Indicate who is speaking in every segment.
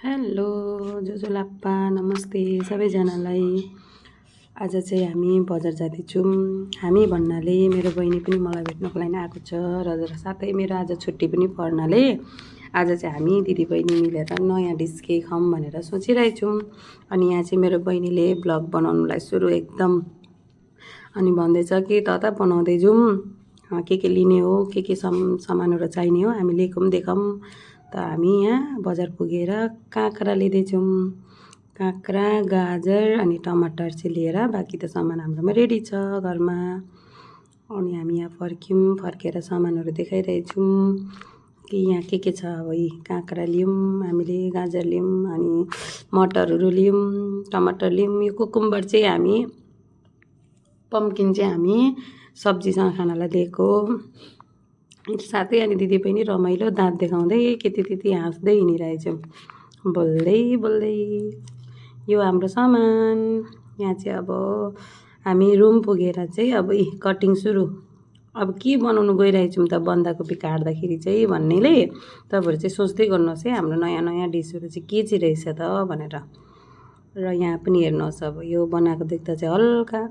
Speaker 1: Hello जोजोलाप्पा नमस्ते सबैजनालाई। आज चाहिँ हामी बजार जाँदैछौँ। हामी भन्नाले मेरो बहिनी पनि मलाई भेट्नको लागि आएको छ र साथै मेरो आज छुट्टी पनि पर्नाले आज चाहिँ हामी दिदीबहिनी मिलेर नयाँ डिस केही खाऊँ भनेर सोचिरहेछौँ। अनि यहाँ चाहिँ मेरो बहिनीले ब्लग बनाउनुलाई सुरु एकदम अनि भन्दैछ कि तता बनाउँदै जाऊँ, के लिने हो, के सामानहरू चाहिने हो हामी लिएको पनि देखाऊँ। त हामी यहाँ बजार पुगेर काँक्रा लिँदैछौँ। काँक्रा, गाजर अनि टमाटर चाहिँ लिएर बाँकी त सामान हाम्रोमा रेडी छ घरमा। अनि हामी यहाँ फर्केर सामानहरू देखाइरहेछौँ कि यहाँ के छ। अब यी काँक्रा लियौँ हामीले, गाजर लियौँ अनि मटरहरू लियौँ, टमाटर लियौँ। यो कुकुम्बर चाहिँ हामी पम्किन चाहिँ हामी सब्जीसँग खानालाई दिएको। साथै अनि दिदी पनि रमाइलो दाँत देखाउँदै त्यति हाँस्दै हिँडिरहेछौँ बोल्दै। यो हाम्रो सामान। यहाँ चाहिँ अब हामी रुम पुगेर चाहिँ अब कटिङ सुरु। अब के बनाउनु गइरहेछौँ त बन्दाकोपी काट्दाखेरि चाहिँ भन्नेले तपाईँहरू चाहिँ सोच्दै गर्नुहोस् है, हाम्रो नयाँ डिसहरू चाहिँ के चाहिँ रहेछ त भनेर। र यहाँ पनि हेर्नुहोस्, अब यो बनाएको देख्दा चाहिँ हल्का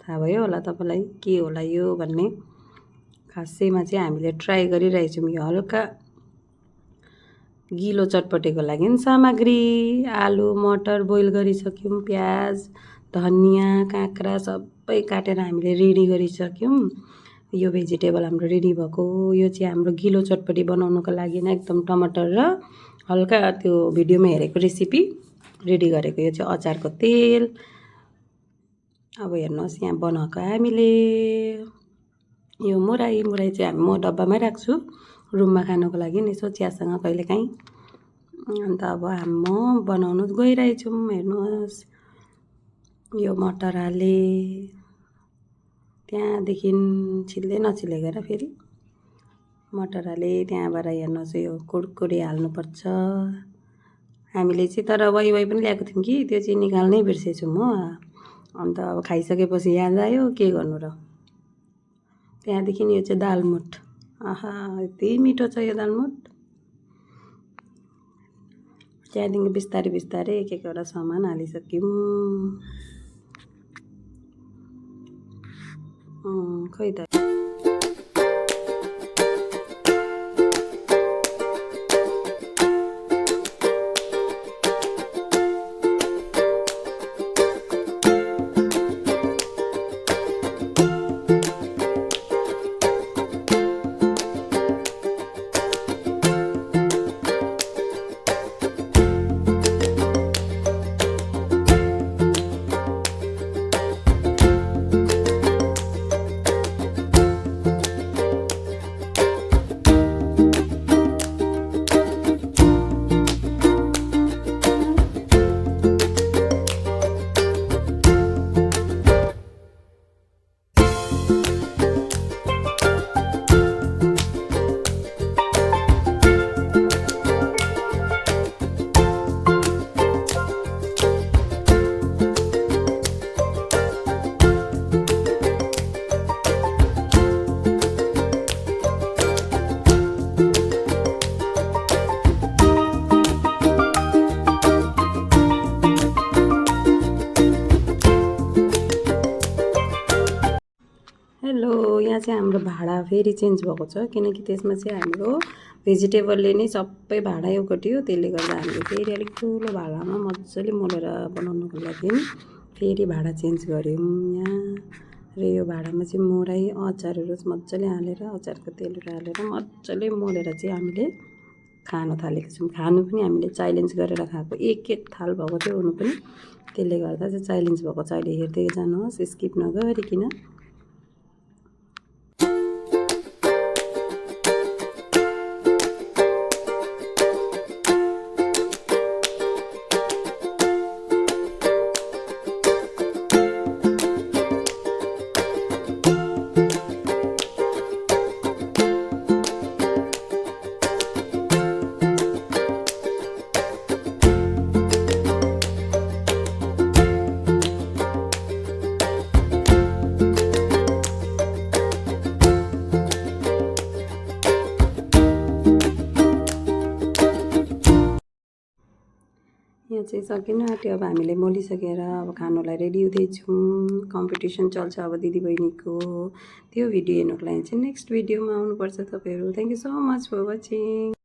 Speaker 1: थाहा भयो होला तपाईँलाई के होला यो भन्ने। खासैमा चाहिँ हामीले ट्राई गरिरहेछौँ यो हल्का गिलो चटपटेको लागि सामग्री आलु मटर बोइल गरिसक्यौँ, प्याज धनियाँ काँक्रा सबै काटेर हामीले रेडी गरिसक्यौँ। यो भेजिटेबल हाम्रो रेडी भएको। यो चाहिँ हाम्रो गिलो चटपटी बनाउनुको लागि नै एकदम टमाटर र हल्का त्यो भिडियोमा हेरेको रेसिपी रेडी गरेको। यो चाहिँ अचारको तेल। अब हेर्नुहोस् यहाँ बनाएको हामीले यो मुराई चाहिँ म डब्बामै राख्छु रुममा खानको लागि यसो चियासँग कहिलेकाहीँ। अन्त अब म बनाउनु गइरहेछौँ। हेर्नुहोस् यो मटर हाले, त्यहाँदेखि छिल्दै नछिलेर फेरि मटर हाले, त्यहाँबाट हेर्नुहोस् यो कुरकुरे हाल्नुपर्छ हामीले चाहिँ। तर वाइ पनि ल्याएको थियौँ कि त्यो चाहिँ निकाल्नै बिर्सेछु म। अन्त अब खाइसकेपछि याद आयो के गर्नु र। त्यहाँदेखि यो चाहिँ दालमोठ। आहा यति मिठो छ यो दालमोठ। त्यहाँदेखि बिस्तारै एक-एकवटा सामान हालिसक्यौँ। खोइ त हेलो। यहाँ चाहिँ हाम्रो भाडा फेरि चेन्ज भएको छ किनकि त्यसमा चाहिँ हाम्रो भेजिटेबलले नै सबै भाडा ओगट्यो। त्यसले गर्दा हामीले फेरि अलिक ठुलो भाडामा मजाले मोलेर बनाउनुको लागि फेरि भाडा चेन्ज गऱ्यौँ यहाँ। र यो भाडामा चाहिँ मोराई अचारहरू मजाले हालेर अचारको तेलहरू हालेर मजाले मोलेर चाहिँ हामीले खान थालेको छौँ। खानु पनि हामीले च्यालेन्ज गरेर खाएको। एक थाल भएको थियो हुनु पनि, त्यसले गर्दा चाहिँ च्यालेन्ज भएको छ। अहिले हेर्दै जानुहोस् स्किप नगरिकन। यहाँ चाहिँ सकिन आँट्यो। अब हामीले मोलिसकेर अब खानुलाई रेडी हुँदैछौँ। कम्पिटिसन चल्छ अब दिदीबहिनीको। त्यो भिडियो हेर्नुको लागि चाहिँ नेक्स्ट भिडियोमा आउनुपर्छ तपाईँहरू। Thank you so much for watching.